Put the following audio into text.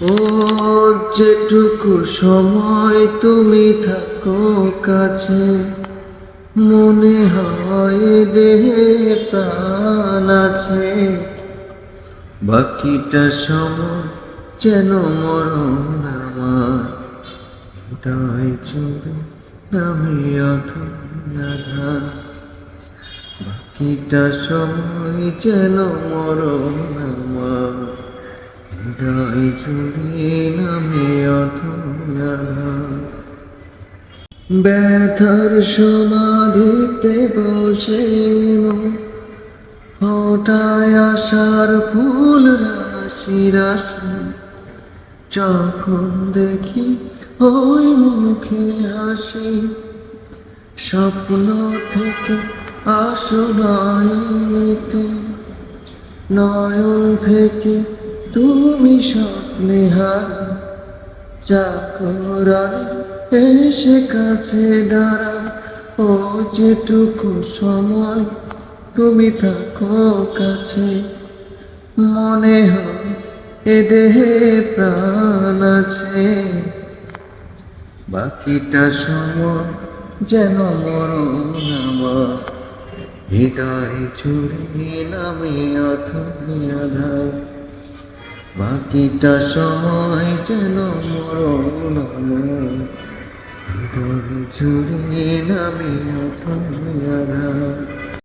ও যেটুকু সময় তুমি থাকো কাছে, মনে হয় দেহে প্রাণ আছে। বাকিটা সময় যেন মরণ আমার, হৃদয় জুড়ে নামে আধার। বাকিটা সময় যেন মরণ আমার, হৃদয় জুড়ে নামে আধার। ব্যথার সমাধিতে বসে ফোটায় আশার ফুল রাশি রাশি। যখন দেখি ওই মুখে হাসি, স্বপ্ন থেকে আসো নয়নিতে, নয়ন থেকে তুমি স্বপ্নে হার। চাকরার এসে কাছে দাঁড়া, ও যেটুকু সময় তুমি থাকো কাছে, মনে হয় এ দেহে প্রাণ আছে। বাকিটা সময় যেন মরণ আমার, হৃদয় জুড়ে নামে আধার। বাকিটা সময় যেন মরণ আমার, হৃদয় জুড়ে নামে আধার।